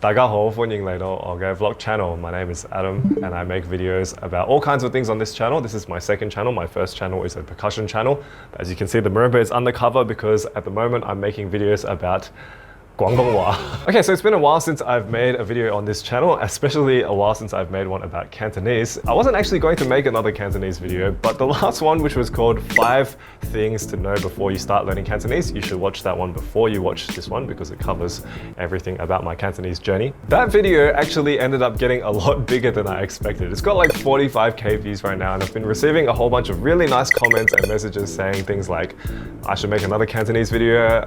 大家好，歡迎嚟到我嘅 vlog channel. My name is Adam and I make videos about all kinds of things on this channel. This is my second channel. My first channel is a percussion channel. As you can see, the marimba is undercover because at the moment I'm making videos about Guangdonghua. Okay, so it's been a while since I've made a video on this channel, especially a while since I've made one about Cantonese. I wasn't actually going to make another Cantonese video, but the last one, which was called 5 things to know before you start learning Cantonese, you should watch that one before you watch this one because it covers everything about my Cantonese journey. That video actually ended up getting a lot bigger than I expected. It's got like 45k views right now, and I've been receiving a whole bunch of really nice comments and messages saying things like, I should make another Cantonese video.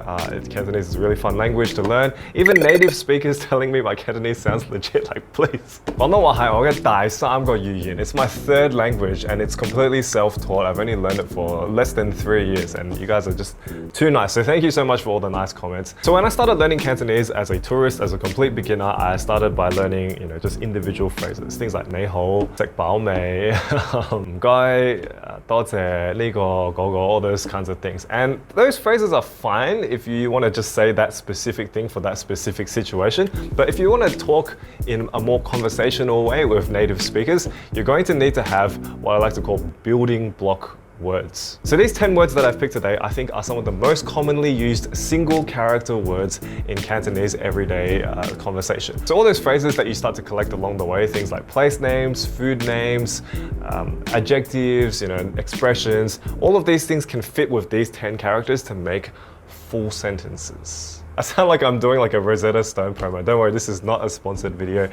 Cantonese is a really fun language to learn. Even native speakers telling me my Cantonese sounds legit, like please. 廣東話係我嘅第3個語言. It's my 3rd language and it's completely self-taught. I've only learned it for less than 3 years and you guys are just too nice. So thank you so much for all the nice comments. So when I started learning Cantonese as a tourist, as a complete beginner, I started by learning, just individual phrases. Things like 你好, 食飽未, 唔該, 多謝, 呢個, 嗰個, all those kinds of things. And those phrases are fine if you want to just say that specific thing for that specific situation. But if you want to talk in a more conversational way with native speakers, you're going to need to have what I like to call building block words. So these 10 words that I've picked today, I think are some of the most commonly used single character words in Cantonese everyday conversation. So all those phrases that you start to collect along the way, things like place names, food names, adjectives, expressions, all of these things can fit with these 10 characters to make full sentences. I sound like I'm doing like a Rosetta Stone promo. Don't worry, this is not a sponsored video.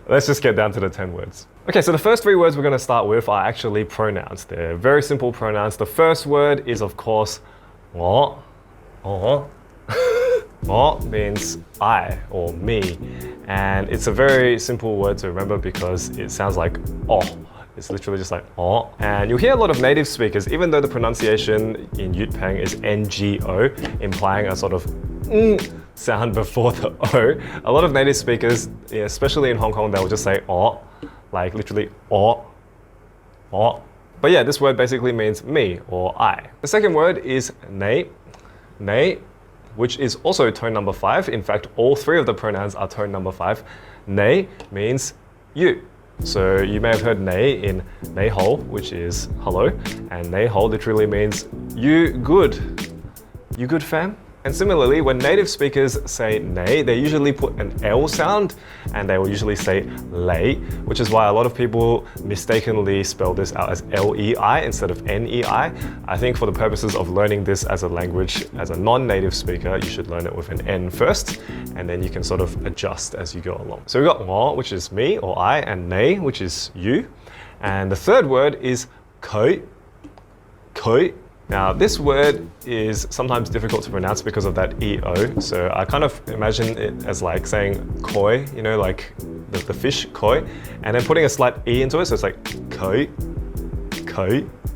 Let's just get down to the 10 words. Okay, so the first 3 words we're going to start with are actually pronouns. They're very simple pronouns. The first word is, of course, 我. 我 means I or me. And it's a very simple word to remember because it sounds like oh. It's literally just like oh. And you'll hear a lot of native speakers, even though the pronunciation in Yutpeng is NGO, implying a sort of sound before the O. A lot of native speakers, especially in Hong Kong, they will just say oh, like literally oh. But yeah, this word basically means me or I. The second word is 你, which is also tone number 5. In fact, all 3 of the pronouns are tone number 5. 你 means you. So you may have heard 你 in 你好, which is hello, and 你好 literally means you good. You good, fam? And similarly, when native speakers say 你, they usually put an L sound and they will usually say 你, which is why a lot of people mistakenly spell this out as L-E-I instead of N-E-I. I think for the purposes of learning this as a language, as a non-native speaker, you should learn it with an N first, and then you can sort of adjust as you go along. So we've got 我, which is me or I, and 你, which is you. And the third word is 佢. Now, this word is sometimes difficult to pronounce because of that EO. So I kind of imagine it as like saying koi, like the fish koi, and then putting a slight E into it. So it's like koi.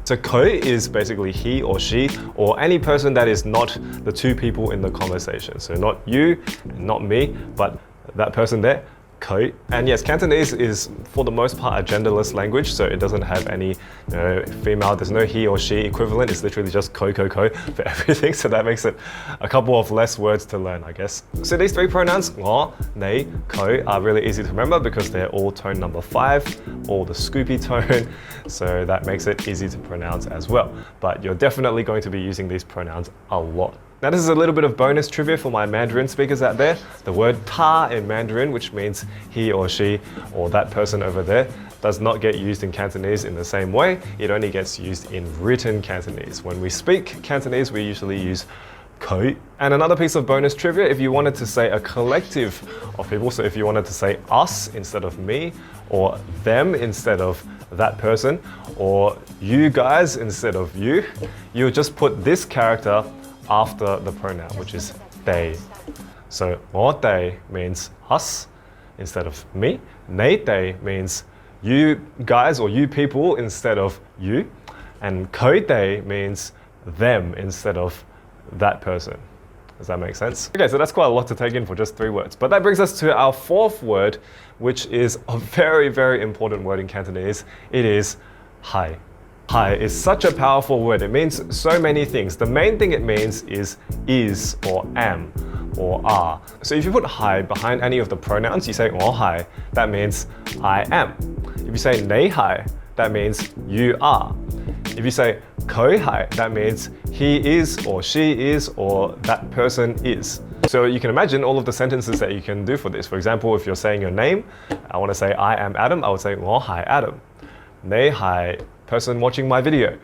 So koi is basically he or she, or any person that is not the 2 people in the conversation. So not you, not me, but that person there. Koi. And yes, Cantonese is for the most part a genderless language, so it doesn't have any female, there's no he or she equivalent. It's literally just ko for everything, so that makes it a couple of less words to learn, I guess. So these 3 pronouns, 我, 你, 佢, are really easy to remember because they're all tone number 5, all the scoopy tone, so that makes it easy to pronounce as well. But you're definitely going to be using these pronouns a lot. Now this is a little bit of bonus trivia for my Mandarin speakers out there. The word ta in Mandarin, which means he or she or that person over there, does not get used in Cantonese in the same way. It only gets used in written Cantonese. When we speak Cantonese, we usually use佢. And another piece of bonus trivia, if you wanted to say a collective of people, so if you wanted to say us instead of me, or them instead of that person, or you guys instead of you, you just put this character after the pronoun, which is they. So 我哋 means us instead of me. 你哋 means you guys or you people instead of you. And 佢哋 means them instead of that person. Does that make sense? Okay, so that's quite a lot to take in for just 3 words. But that brings us to our 4th word, which is a very, very important word in Cantonese. It is 係. Hai is such a powerful word. It means so many things. The main thing it means is or am. or are. So if you put hai behind any of the pronouns, you say 我hai, that means I am. If you say 你hai, that means you are. If you say 佢係, that means he is or she is or that person is. So you can imagine all of the sentences that you can do for this. For example, if you're saying your name, I want to say I am Adam, I would say 我係 Adam. 你係 person watching my video.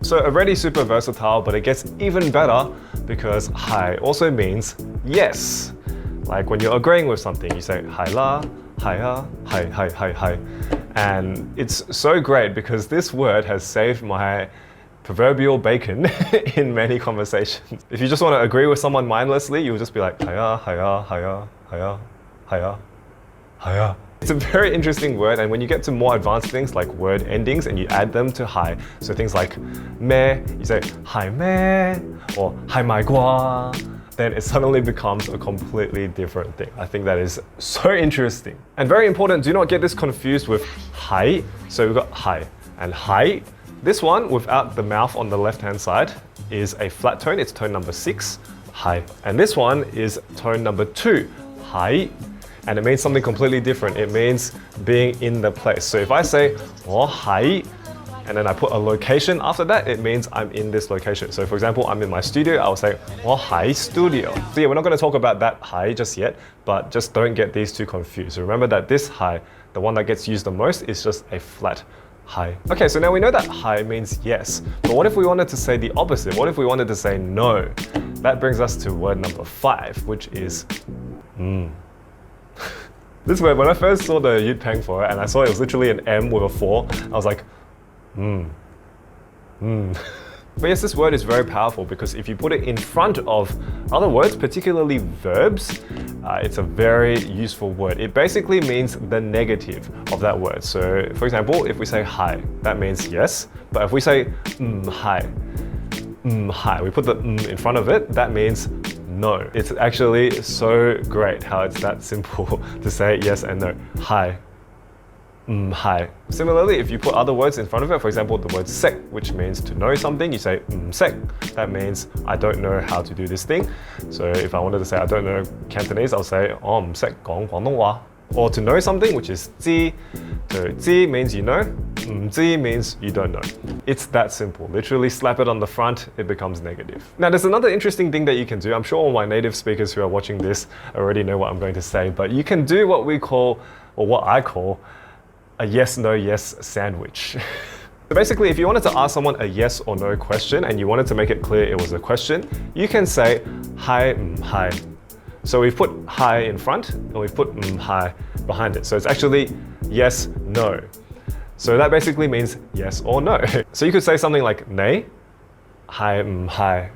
So already super versatile, but it gets even better because 係 also means yes. Like when you're agreeing with something, you say 係啦, 係啊, 係. And it's so great because this word has saved my proverbial bacon in many conversations. If you just want to agree with someone mindlessly, you'll just be like, hiya, hiya, hiya, hiya, hiya, hiya. It's a very interesting word, and when you get to more advanced things like word endings and you add them to hai, so things like me, you say hai me or hai mai gua, then it suddenly becomes a completely different thing. I think that is so interesting. And very important, do not get this confused with hai. So we've got hai and hai. This one, without the mouth on the left-hand side, is a flat tone. It's tone number 6, hai. And this one is tone number 2, hai. And it means something completely different. It means being in the place. So if I say 我喺 and then I put a location after that, it means I'm in this location. So for example, I'm in my studio, I'll say 我喺 studio. So yeah, we're not going to talk about that 喺 just yet, but just don't get these two confused. So remember that this 喺, the one that gets used the most, is just a flat 喺. Okay, so now we know that 喺 means yes. But what if we wanted to say the opposite? What if we wanted to say no? That brings us to word number 5, which is This word, when I first saw the Yut Peng for it and I saw it was literally an M with a 4, I was like, But yes, this word is very powerful because if you put it in front of other words, particularly verbs, it's a very useful word. It basically means the negative of that word. So for example, if we say hi, that means yes. But if we say hi, hi, we put the in front of it, that means no. It's actually so great how it's that simple to say yes and no. Hi. Hi. Similarly, if you put other words in front of it, for example, the word sek, which means to know something, you say sek. That means I don't know how to do this thing. So if I wanted to say I don't know Cantonese, I'll say sek gong Guangdonghua. Or to know something, which is ji. So ji means you know, ji means you don't know. It's that simple. Literally slap it on the front, it becomes negative. Now there's another interesting thing that you can do. I'm sure all my native speakers who are watching this already know what I'm going to say, but you can do what we call, or what I call, a yes, no, yes sandwich. So basically, if you wanted to ask someone a yes or no question and you wanted to make it clear it was a question, you can say hi, hi. So we've put hi in front and we've put hi behind it. So it's actually yes, no. So that basically means yes or no. So you could say something like 你係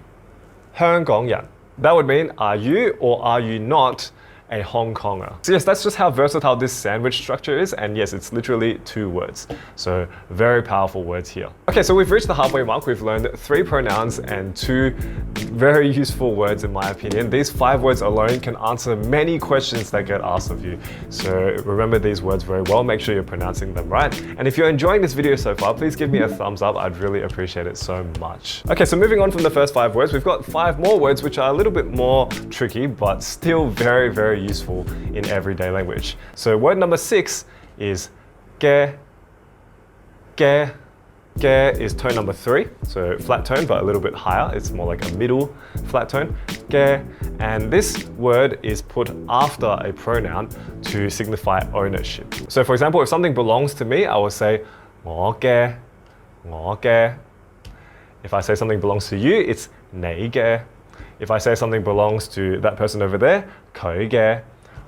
香港人. That would mean are you or are you not a Hong Konger? So yes, that's just how versatile this sandwich structure is, and yes, it's literally 2 words. So very powerful words here. Okay, so we've reached the halfway mark. We've learned 3 pronouns and 2 very useful words in my opinion. These 5 words alone can answer many questions that get asked of you. So remember these words very well, make sure you're pronouncing them right. And if you're enjoying this video so far, please give me a thumbs up. I'd really appreciate it so much. Okay, so moving on from the first 5 words, we've got 5 more words which are a little bit more tricky, but still very, very useful in everyday language. So word number 6 is ge. Ge. Ge is tone number 3, so flat tone but a little bit higher. It's more like a middle flat tone. Ge. And this word is put after a pronoun to signify ownership. So for example, if something belongs to me, I will say 我嘅, 我嘅. If I say something belongs to you, it's 你嘅. If I say something belongs to that person over there, 佢嘅.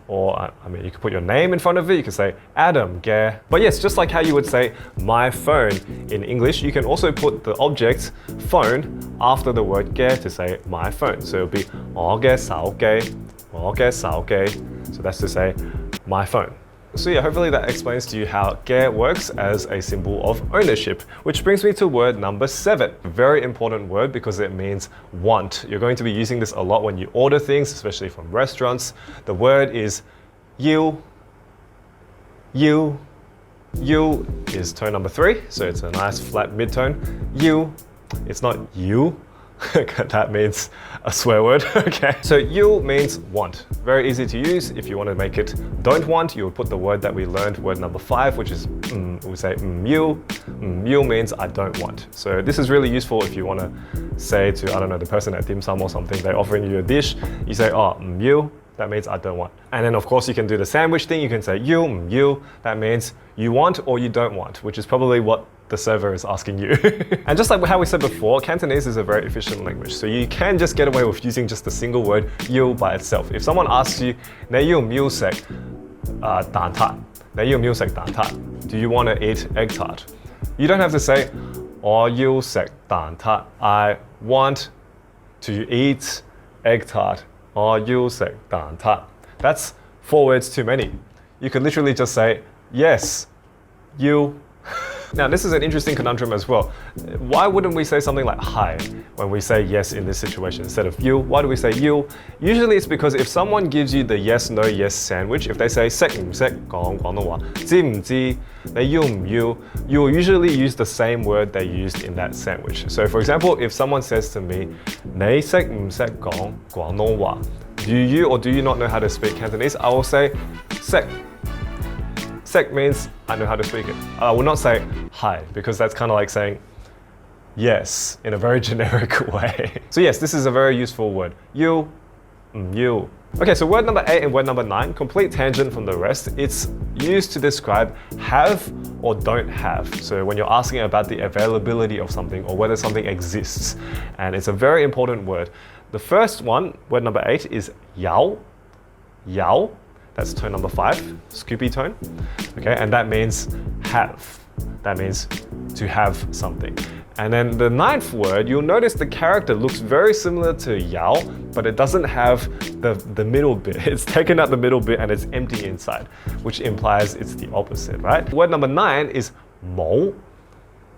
Or, I mean, you could put your name in front of it, you could say Adam ge. But yes, just like how you would say my phone in English, you can also put the object phone after the word ge to say my phone. So it would be 我嘅手機, 我嘅手機. So that's to say my phone. So yeah, hopefully that explains to you how ge works as a symbol of ownership, which brings me to word number 7. A very important word because it means want. You're going to be using this a lot when you order things, especially from restaurants. The word is you. You. You is tone number 3, so it's a nice flat mid-tone. You. It's not you, That means a swear word, okay? So you means want. Very easy to use. If you want to make it don't want, you would put the word that we learned, word number 5, which is we say you. You means I don't want. So this is really useful if you want to say to, I don't know, the person at dim sum or something, they're offering you a dish, you say, oh, you. That means I don't want. And then of course you can do the sandwich thing. You can say you. That means you want or you don't want, which is probably what the server is asking you. And just like how we said before, Cantonese is a very efficient language. So you can just get away with using just a single word, you, by itself. If someone asks you, 你要唔要食蛋撻? 你要唔要食蛋撻? Do you want to eat egg tart? You don't have to say, 我要食蛋撻. I want to eat egg tart. 我要食蛋撻. That's 4 words too many. You could literally just say, yes, you. Now, this is an interesting conundrum as well. Why wouldn't we say something like hi when we say yes in this situation instead of you? Why do we say you? Usually it's because if someone gives you the yes, no, yes sandwich, if they say 識唔識講廣東話, 知唔知, 你要唔要, you will usually use the same word they used in that sandwich. So for example, if someone says to me, 你識唔識講廣東話? Do you or do you not know how to speak Cantonese? I will say 識. Sek means I know how to speak it. I will not say hi because that's kind of like saying yes in a very generic way. So yes, this is a very useful word. You. Okay, so word number 8 and word number 9, complete tangent from the rest. It's used to describe have or don't have. So when you're asking about the availability of something or whether something exists. And it's a very important word. The first one, word number 8, is yao. Yao. That's tone number 5, Scoopy tone. Okay, and that means have. That means to have something. And then the 9th word, you'll notice the character looks very similar to yao, but it doesn't have the middle bit. It's taken out the middle bit and it's empty inside, which implies it's the opposite, right? Word number 9 is mo.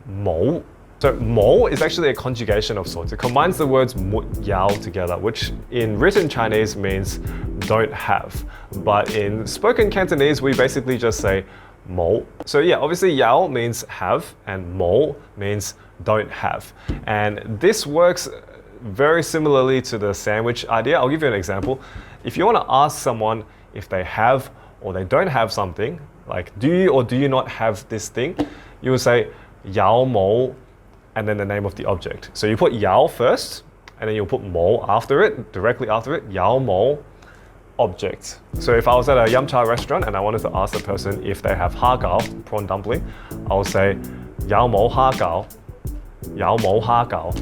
Mo. So mo is actually a conjugation of sorts. It combines the words mut yao together, which in written Chinese means don't have. But in spoken Cantonese, we basically just say mo. So yeah, obviously yao means have and mo means don't have. And this works very similarly to the sandwich idea. I'll give you an example. If you want to ask someone if they have or they don't have something, like do you or do you not have this thing, you will say yao mo and then the name of the object. So you put yao first, and then you'll put mo after it, directly after it, yao mo object. So if I was at a yum cha restaurant and I wanted to ask the person if they have ha gao, prawn dumpling, I'll say yao mo ha gao, yao mo ha gao.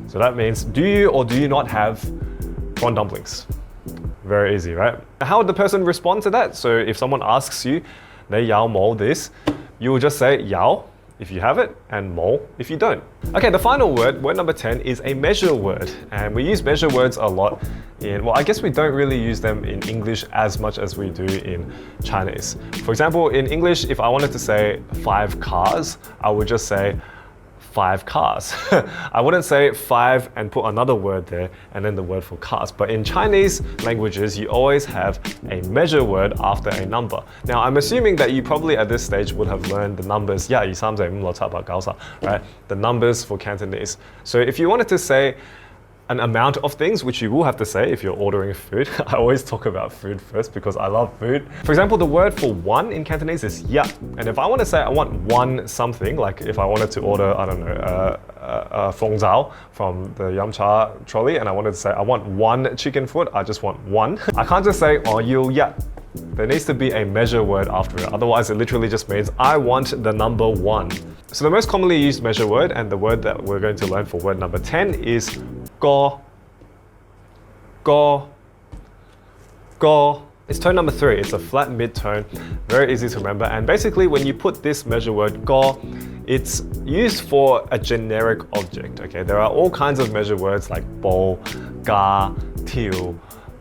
So that means do you or do you not have prawn dumplings? Very easy, right? How would the person respond to that? So if someone asks you, 你有冇 this, you will just say yao if you have it, and mo if you don't. Okay, the final word, word number 10, is a measure word. And we use measure words a lot in, well, I guess we don't really use them in English as much as we do in Chinese. For example, in English, if I wanted to say 5 cars, I would just say 5 cars. I wouldn't say 5 and put another word there and then the word for cars. But in Chinese languages, you always have a measure word after a number. Now, I'm assuming that you probably at this stage would have learned the numbers, right? The numbers for Cantonese. So if you wanted to say an amount of things, which you will have to say if you're ordering food. I always talk about food first because I love food. For example, the word for one in Cantonese is ya. And if I want to say I want one something, like if I wanted to order, I don't know, fong zao from the yum cha trolley, and I wanted to say I want one chicken foot, I just want one. I can't just say oh you ya. There needs to be a measure word after it. Otherwise, it literally just means I want the number 1. So the most commonly used measure word, and the word that we're going to learn for word number 10 is go. Go. Go. It's tone number 3. It's a flat mid-tone, very easy to remember. And basically, when you put this measure word go, it's used for a generic object. Okay, there are all kinds of measure words like bo, ga, til,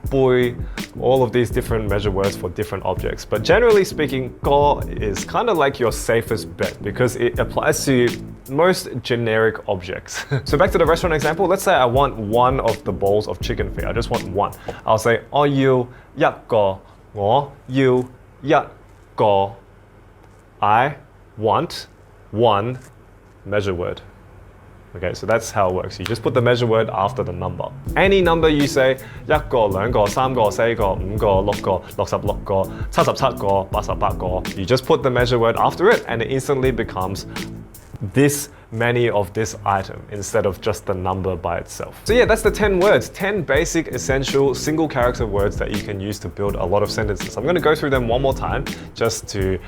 bui, all of these different measure words for different objects. But generally speaking, go is kind of like your safest bet because it applies to most generic objects. So back to the restaurant example, let's say I want one of the bowls of chicken feet. I just want one. I'll say, oh you yak go, or you yak go. I want one measure word. Okay, so that's how it works. You just put the measure word after the number. Any number you say, 一個、兩個、三個、四個、五個、六個、66個、77個、88個, you just put the measure word after it and it instantly becomes this many of this item instead of just the number by itself. So yeah, that's the 10 words, 10 basic, essential, single character words that you can use to build a lot of sentences. I'm going to go through them one more time just to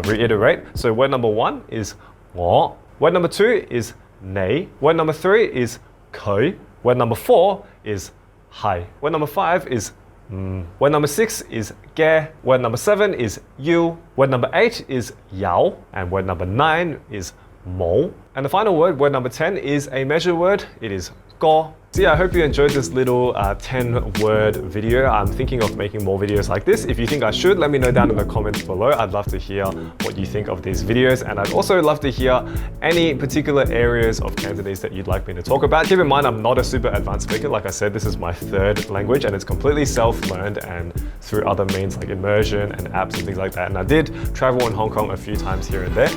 reiterate. So word number 1 is 我. Word number 2 is 你. Word number 3 is 佢. Word number 4 is 係. Word number 5 is Word number 6 is 嘅. Word number 7 is 要. Word number 8 is 有. And word number 9 is 冇. And the final word, word number 10, is a measure word. It is 個. So yeah, I hope you enjoyed this little 10-word video. I'm thinking of making more videos like this. If you think I should, let me know down in the comments below. I'd love to hear what you think of these videos, and I'd also love to hear any particular areas of Cantonese that you'd like me to talk about. Keep in mind, I'm not a super advanced speaker. Like I said, this is my 3rd language, and it's completely self-learned and through other means like immersion and apps and things like that. And I did travel in Hong Kong a few times here and there,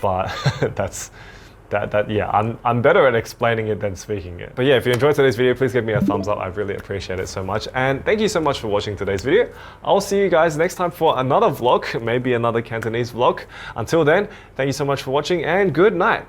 but I'm better at explaining it than speaking it. But yeah, if you enjoyed today's video, please give me a thumbs up. I really appreciate it so much. And thank you so much for watching today's video. I'll see you guys next time for another vlog, maybe another Cantonese vlog. Until then, thank you so much for watching and good night.